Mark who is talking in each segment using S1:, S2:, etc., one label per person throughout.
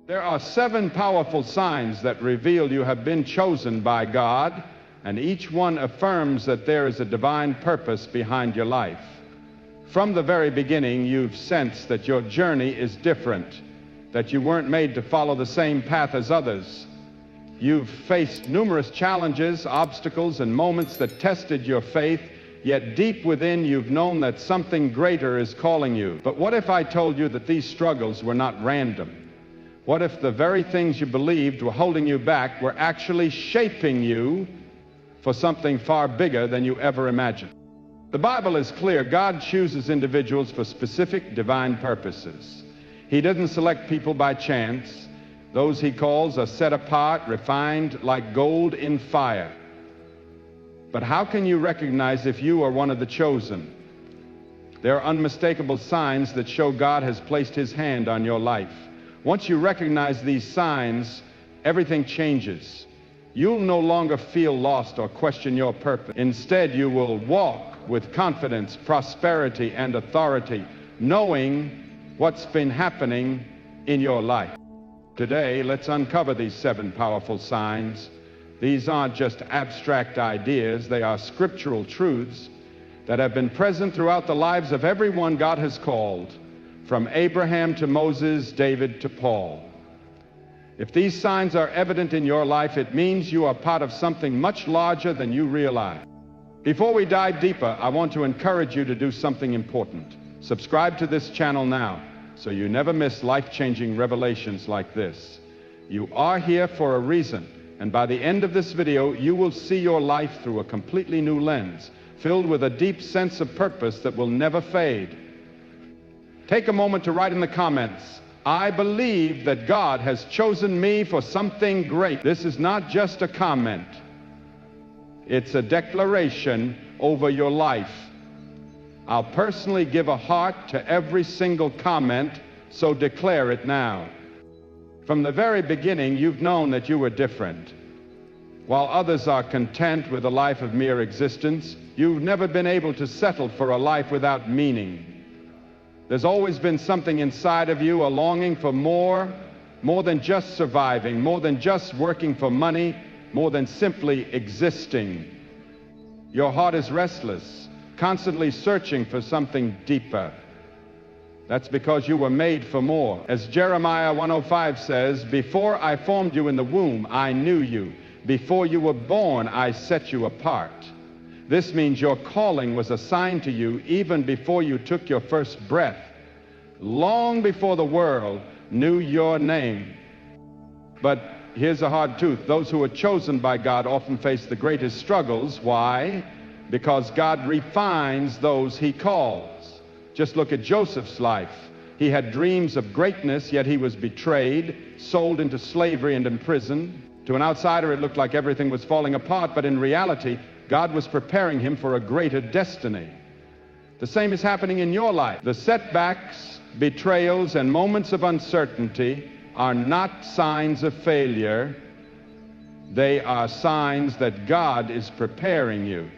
S1: There are 7 powerful signs that reveal you have been chosen by God, and each one affirms that there is a divine purpose behind your life. From the very beginning, you've sensed that your journey is different, that you weren't made to follow the same path as others. You've faced numerous challenges, obstacles, and moments that tested your faith, yet deep within you've known that something greater is calling you. But what if I told you that these struggles were not random? What if the very things you believed were holding you back were actually shaping you for something far bigger than you ever imagined? The Bible is clear. God chooses individuals for specific divine purposes. He doesn't select people by chance. Those he calls are set apart, refined like gold in fire. But how can you recognize if you are one of the chosen? There are unmistakable signs that show God has placed his hand on your life. Once you recognize these signs, everything changes. You'll no longer feel lost or question your purpose. Instead, you will walk with confidence, prosperity, and authority, knowing what's been happening in your life. Today, let's uncover these 7 powerful signs. These aren't just abstract ideas. They are scriptural truths that have been present throughout the lives of everyone God has called, from Abraham to Moses, David to Paul. If these signs are evident in your life, it means you are part of something much larger than you realize. Before we dive deeper, I want to encourage you to do something important. Subscribe to this channel now, so you never miss life-changing revelations like this. You are here for a reason, and by the end of this video, you will see your life through a completely new lens, filled with a deep sense of purpose that will never fade. Take a moment to write in the comments, "I believe that God has chosen me for something great." This is not just a comment. It's a declaration over your life. I'll personally give a heart to every single comment, so declare it now. From the very beginning, you've known that you were different. While others are content with a life of mere existence, you've never been able to settle for a life without meaning. There's always been something inside of you, a longing for more than just surviving, more than just working for money, more than simply existing. Your heart is restless, constantly searching for something deeper. That's because you were made for more. As Jeremiah 1:05 says, "Before I formed you in the womb, I knew you. Before you were born, I set you apart." This means your calling was assigned to you even before you took your first breath, long before the world knew your name. But here's a hard truth. Those who are chosen by God often face the greatest struggles. Why? Because God refines those he calls. Just look at Joseph's life. He had dreams of greatness, yet he was betrayed, sold into slavery, and imprisoned. To an outsider, it looked like everything was falling apart, but in reality, God was preparing him for a greater destiny. The same is happening in your life. The setbacks, betrayals, and moments of uncertainty are not signs of failure. They are signs that God is preparing you.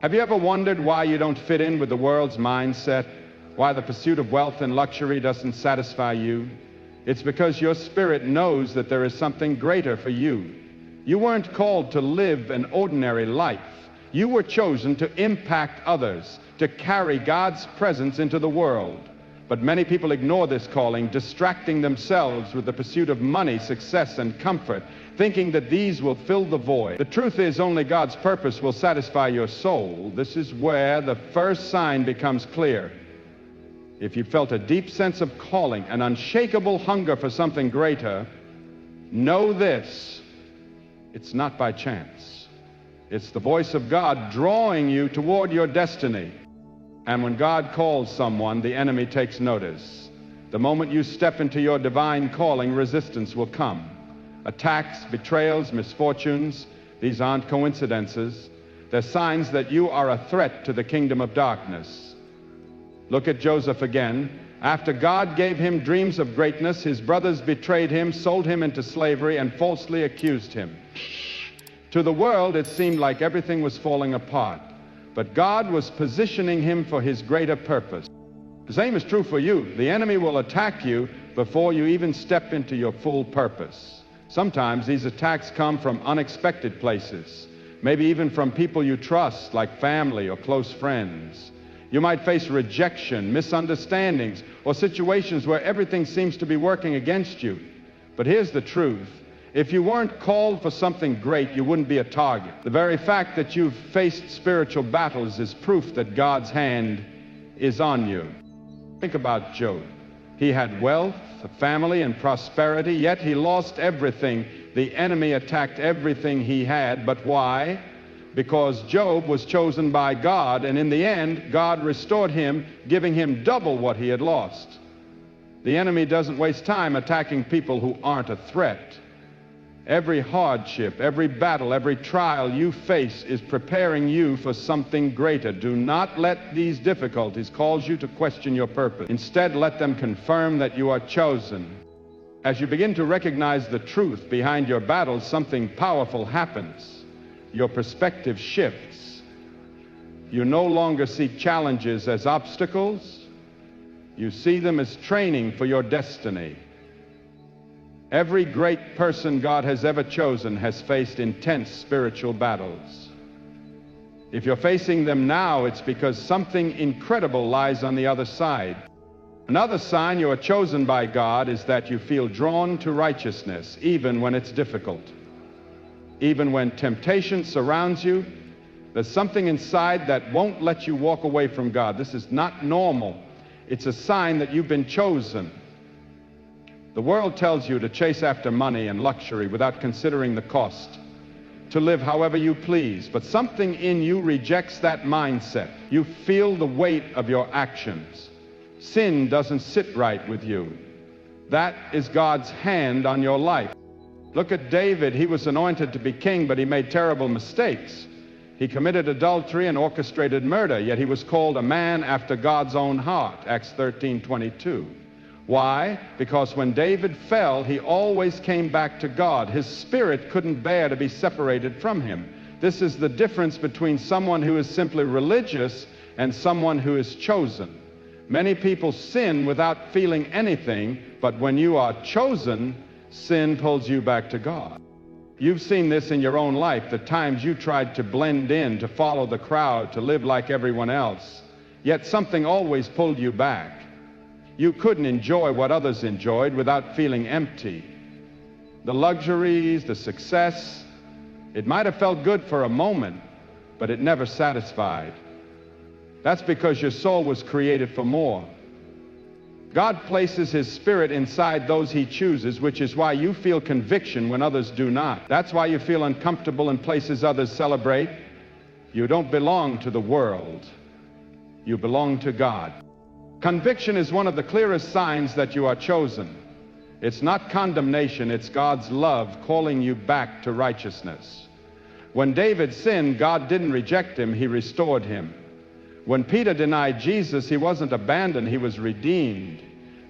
S1: Have you ever wondered why you don't fit in with the world's mindset? Why the pursuit of wealth and luxury doesn't satisfy you? It's because your spirit knows that there is something greater for you. You weren't called to live an ordinary life. You were chosen to impact others, to carry God's presence into the world. But many people ignore this calling, distracting themselves with the pursuit of money, success, and comfort, thinking that these will fill the void. The truth is, only God's purpose will satisfy your soul. This is where the first sign becomes clear. If you felt a deep sense of calling, an unshakable hunger for something greater, know this: it's not by chance. It's the voice of God drawing you toward your destiny. And when God calls someone, the enemy takes notice. The moment you step into your divine calling, resistance will come. Attacks, betrayals, misfortunes, these aren't coincidences. They're signs that you are a threat to the kingdom of darkness. Look at Joseph again. After God gave him dreams of greatness, his brothers betrayed him, sold him into slavery, and falsely accused him. To the world, it seemed like everything was falling apart. But God was positioning him for his greater purpose. The same is true for you. The enemy will attack you, before you even step into your full purpose. Sometimes these attacks come from unexpected places, maybe even from people you trust, like family or close friends. You might face rejection, misunderstandings, or situations where everything seems to be working against you. But here's the truth. If you weren't called for something great, you wouldn't be a target. The very fact that you've faced spiritual battles is proof that God's hand is on you. Think about Job. He had wealth, a family, and prosperity, yet he lost everything. The enemy attacked everything he had. But why? Because Job was chosen by God, and in the end, God restored him, giving him double what he had lost. The enemy doesn't waste time attacking people who aren't a threat. Every hardship, every battle, every trial you face is preparing you for something greater. Do not let these difficulties cause you to question your purpose. Instead, let them confirm that you are chosen. As you begin to recognize the truth behind your battles, something powerful happens. Your perspective shifts. You no longer see challenges as obstacles. You see them as training for your destiny. Every great person God has ever chosen has faced intense spiritual battles. If you're facing them now, it's because something incredible lies on the other side. Another sign you are chosen by God is that you feel drawn to righteousness, even when it's difficult. Even when temptation surrounds you, there's something inside that won't let you walk away from God. This is not normal. It's a sign that you've been chosen. The world tells you to chase after money and luxury without considering the cost, to live however you please, but something in you rejects that mindset. You feel the weight of your actions. Sin doesn't sit right with you. That is God's hand on your life. Look at David. He was anointed to be king, but he made terrible mistakes. He committed adultery and orchestrated murder, yet he was called a man after God's own heart, Acts 13:22. Why? Because when David fell, he always came back to God. His spirit couldn't bear to be separated from him. This is the difference between someone who is simply religious and someone who is chosen. Many people sin without feeling anything, but when you are chosen, sin pulls you back to God. You've seen this in your own life, the times you tried to blend in, to follow the crowd, to live like everyone else, yet something always pulled you back. You couldn't enjoy what others enjoyed without feeling empty. The luxuries, the success, it might have felt good for a moment, but it never satisfied. That's because your soul was created for more. God places His Spirit inside those He chooses, which is why you feel conviction when others do not. That's why you feel uncomfortable in places others celebrate. You don't belong to the world. You belong to God. Conviction is one of the clearest signs that you are chosen. It's not condemnation, it's God's love calling you back to righteousness. When David sinned, God didn't reject him, He restored him. When Peter denied Jesus, he wasn't abandoned, he was redeemed.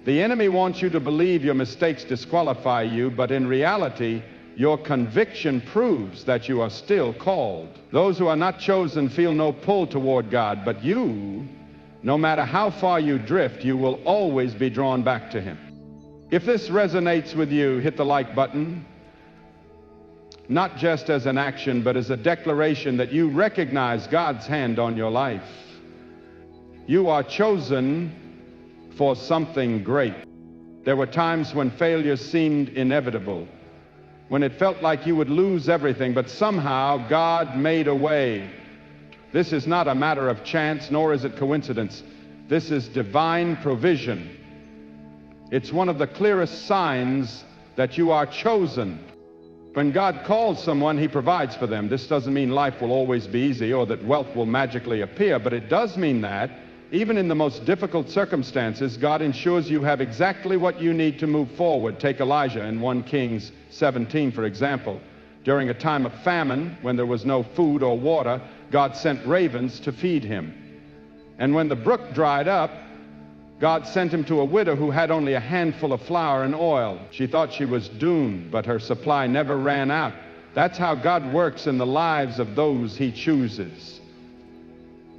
S1: The enemy wants you to believe your mistakes disqualify you, but in reality, your conviction proves that you are still called. Those who are not chosen feel no pull toward God, but you, no matter how far you drift, you will always be drawn back to Him. If this resonates with you, hit the like button. Not just as an action, but as a declaration that you recognize God's hand on your life. You are chosen for something great. There were times when failure seemed inevitable, when it felt like you would lose everything, but somehow God made a way. This is not a matter of chance, nor is it coincidence. This is divine provision. It's one of the clearest signs that you are chosen. When God calls someone, He provides for them. This doesn't mean life will always be easy or that wealth will magically appear, but it does mean that even in the most difficult circumstances, God ensures you have exactly what you need to move forward. Take Elijah in 1 Kings 17, for example. During a time of famine, when there was no food or water, God sent ravens to feed him. And when the brook dried up, God sent him to a widow who had only a handful of flour and oil. She thought she was doomed, but her supply never ran out. That's how God works in the lives of those He chooses.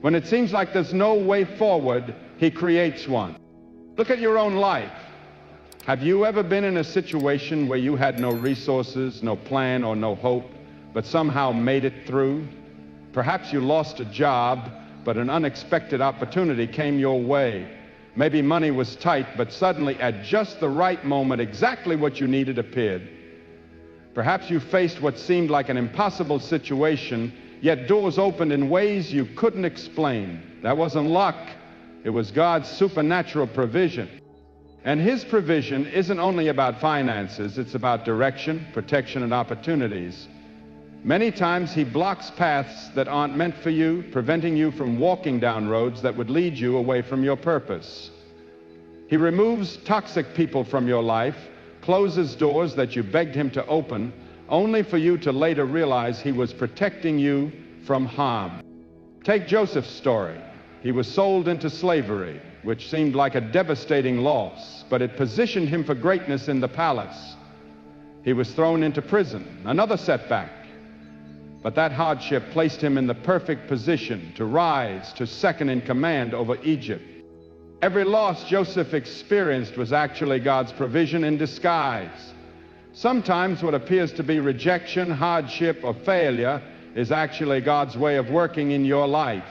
S1: When it seems like there's no way forward, He creates one. Look at your own life. Have you ever been in a situation where you had no resources, no plan, or no hope, but somehow made it through? Perhaps you lost a job, but an unexpected opportunity came your way. Maybe money was tight, but suddenly at just the right moment, exactly what you needed appeared. Perhaps you faced what seemed like an impossible situation, yet doors opened in ways you couldn't explain. That wasn't luck. It was God's supernatural provision. And His provision isn't only about finances, it's about direction, protection, and opportunities. Many times He blocks paths that aren't meant for you, preventing you from walking down roads that would lead you away from your purpose. He removes toxic people from your life, closes doors that you begged Him to open, only for you to later realize He was protecting you from harm. Take Joseph's story. He was sold into slavery, which seemed like a devastating loss, but it positioned him for greatness in the palace. He was thrown into prison, another setback. But that hardship placed him in the perfect position to rise to second in command over Egypt. Every loss Joseph experienced was actually God's provision in disguise. Sometimes what appears to be rejection, hardship, or failure is actually God's way of working in your life.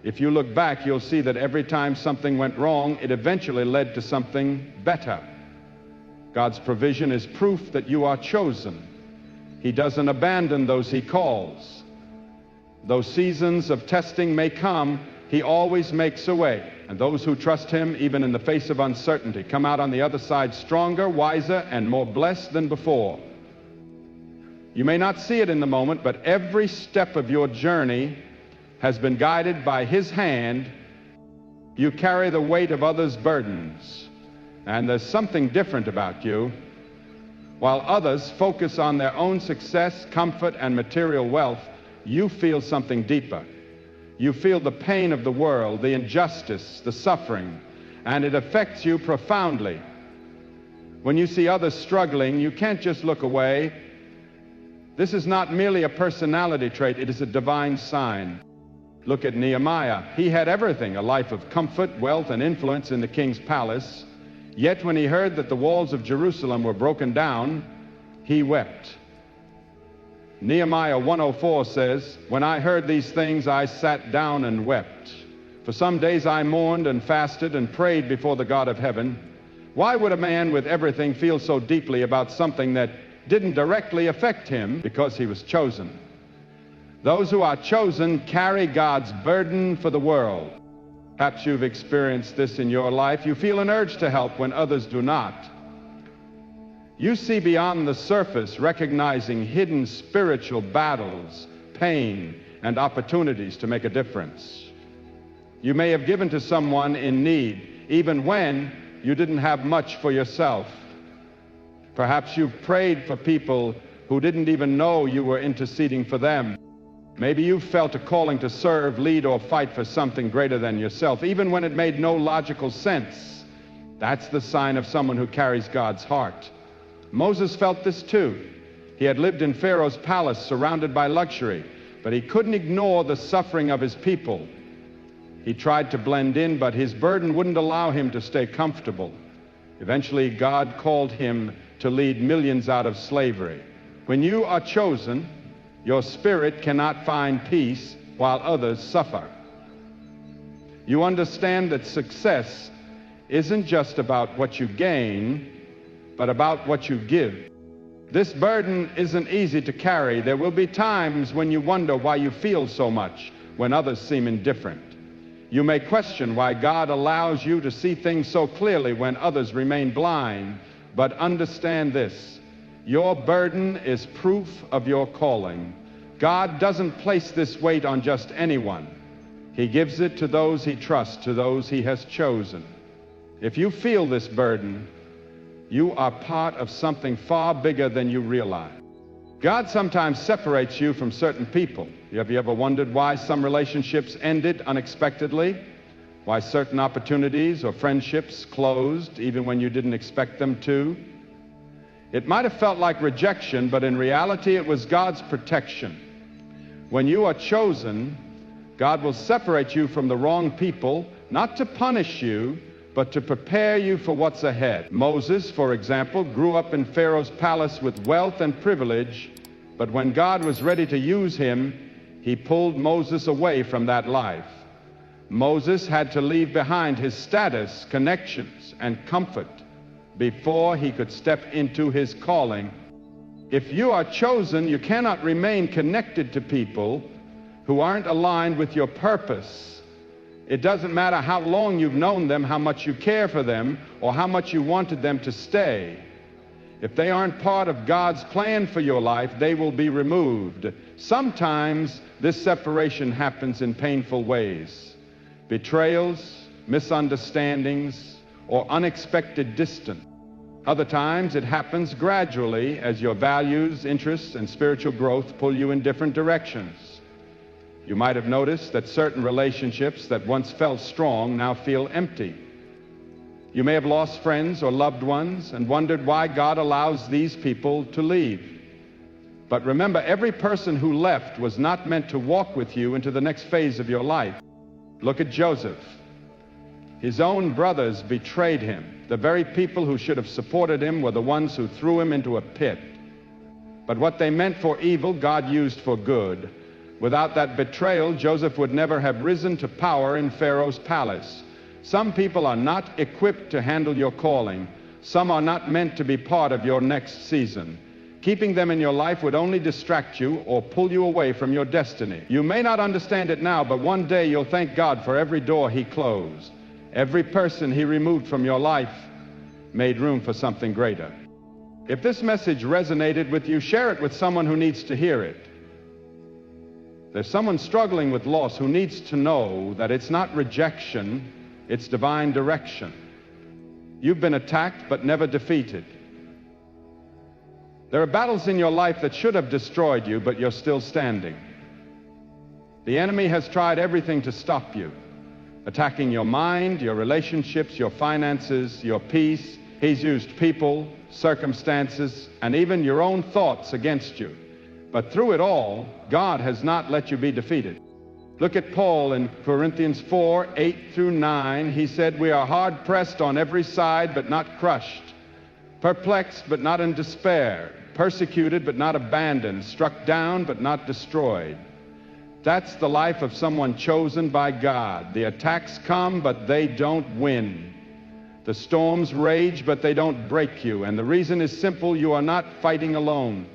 S1: If you look back, you'll see that every time something went wrong, it eventually led to something better. God's provision is proof that you are chosen. He doesn't abandon those He calls. Though seasons of testing may come, He always makes a way. And those who trust Him, even in the face of uncertainty, come out on the other side stronger, wiser, and more blessed than before. You may not see it in the moment, but every step of your journey has been guided by His hand. You carry the weight of others' burdens, and there's something different about you. While others focus on their own success, comfort, and material wealth, you feel something deeper. You feel the pain of the world, the injustice, the suffering, and it affects you profoundly. When you see others struggling, you can't just look away. This is not merely a personality trait, it is a divine sign. Look at Nehemiah. He had everything, a life of comfort, wealth, and influence in the king's palace. Yet when he heard that the walls of Jerusalem were broken down, he wept. Nehemiah 1:04 says, "When I heard these things, I sat down and wept. For some days I mourned and fasted and prayed before the God of heaven." Why would a man with everything feel so deeply about something that didn't directly affect him? Because he was chosen. Those who are chosen carry God's burden for the world. Perhaps you've experienced this in your life. You feel an urge to help when others do not. You see beyond the surface, recognizing hidden spiritual battles, pain, and opportunities to make a difference. You may have given to someone in need, even when you didn't have much for yourself. Perhaps you've prayed for people who didn't even know you were interceding for them. Maybe you felt a calling to serve, lead, or fight for something greater than yourself, even when it made no logical sense. That's the sign of someone who carries God's heart. Moses felt this too. He had lived in Pharaoh's palace, surrounded by luxury, but he couldn't ignore the suffering of his people. He tried to blend in, but his burden wouldn't allow him to stay comfortable. Eventually, God called him to lead millions out of slavery. When you are chosen, your spirit cannot find peace while others suffer. You understand that success isn't just about what you gain, but about what you give. This burden isn't easy to carry. There will be times when you wonder why you feel so much when others seem indifferent. You may question why God allows you to see things so clearly when others remain blind, but understand this: your burden is proof of your calling. God doesn't place this weight on just anyone. He gives it to those He trusts, to those He has chosen. If you feel this burden, you are part of something far bigger than you realize. God sometimes separates you from certain people. Have you ever wondered why some relationships ended unexpectedly? Why certain opportunities or friendships closed even when you didn't expect them to? It might have felt like rejection, but in reality it was God's protection. When you are chosen, God will separate you from the wrong people, not to punish you, but to prepare you for what's ahead. Moses, for example, grew up in Pharaoh's palace with wealth and privilege, but when God was ready to use him, he pulled Moses away from that life. Moses had to leave behind his status, connections, and comfort before he could step into his calling. If you are chosen, you cannot remain connected to people who aren't aligned with your purpose. It doesn't matter how long you've known them, how much you care for them, or how much you wanted them to stay. If they aren't part of God's plan for your life, they will be removed. Sometimes this separation happens in painful ways. Betrayals, misunderstandings, or unexpected distance. Other times it happens gradually as your values, interests, and spiritual growth pull you in different directions. You might have noticed that certain relationships that once felt strong now feel empty. You may have lost friends or loved ones and wondered why God allows these people to leave. But remember, every person who left was not meant to walk with you into the next phase of your life. Look at Joseph. His own brothers betrayed him. The very people who should have supported him were the ones who threw him into a pit. But what they meant for evil, God used for good. Without that betrayal, Joseph would never have risen to power in Pharaoh's palace. Some people are not equipped to handle your calling. Some are not meant to be part of your next season. Keeping them in your life would only distract you or pull you away from your destiny. You may not understand it now, but one day you'll thank God for every door he closed. Every person he removed from your life made room for something greater. If this message resonated with you, share it with someone who needs to hear it. There's someone struggling with loss who needs to know that it's not rejection, it's divine direction. You've been attacked but never defeated. There are battles in your life that should have destroyed you, but you're still standing. The enemy has tried everything to stop you, attacking your mind, your relationships, your finances, your peace. He's used people, circumstances, and even your own thoughts against you. But through it all, God has not let you be defeated. Look at Paul in Corinthians 4:8-9. He said, "We are hard-pressed on every side, but not crushed, perplexed, but not in despair, persecuted, but not abandoned, struck down, but not destroyed." That's the life of someone chosen by God. The attacks come, but they don't win. The storms rage, but they don't break you. And the reason is simple: you are not fighting alone.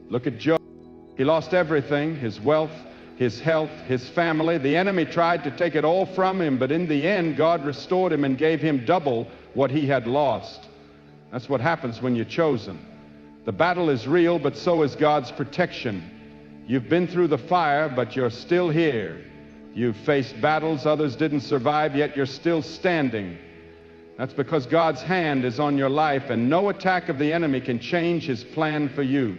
S1: Look at Job. He lost everything: his wealth, his health, his family. The enemy tried to take it all from him, but in the end, God restored him and gave him double what he had lost. That's what happens when you're chosen. The battle is real, but so is God's protection. You've been through the fire, but you're still here. You've faced battles others didn't survive, yet you're still standing. That's because God's hand is on your life, and no attack of the enemy can change his plan for you.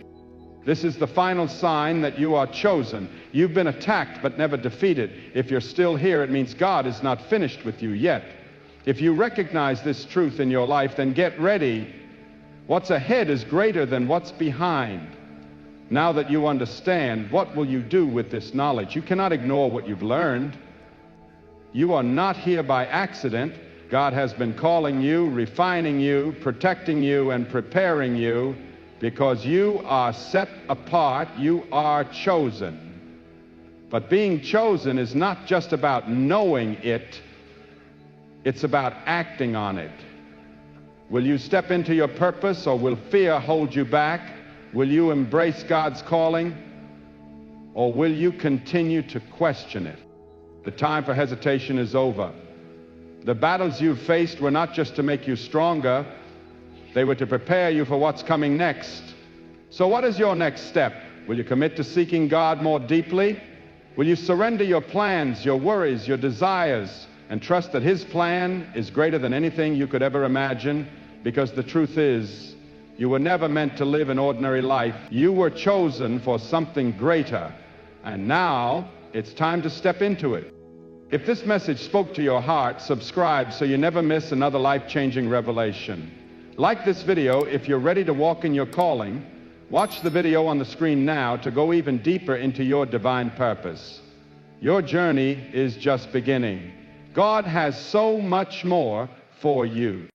S1: This is the final sign that you are chosen. You've been attacked but never defeated. If you're still here, it means God is not finished with you yet. If you recognize this truth in your life, then get ready. What's ahead is greater than what's behind. Now that you understand, what will you do with this knowledge? You cannot ignore what you've learned. You are not here by accident. God has been calling you, refining you, protecting you, and preparing you, because you are set apart. You are chosen. But being chosen is not just about knowing it, it's about acting on it. Will you step into your purpose, or will fear hold you back? Will you embrace God's calling, or will you continue to question it? The time for hesitation is over. The battles you've faced were not just to make you stronger, they were to prepare you for what's coming next. So what is your next step? Will you commit to seeking God more deeply? Will you surrender your plans, your worries, your desires, and trust that His plan is greater than anything you could ever imagine? Because the truth is, you were never meant to live an ordinary life. You were chosen for something greater, and now it's time to step into it. If this message spoke to your heart, subscribe so you never miss another life-changing revelation. Like this video if you're ready to walk in your calling. Watch the video on the screen now to go even deeper into your divine purpose. Your journey is just beginning. God has so much more for you.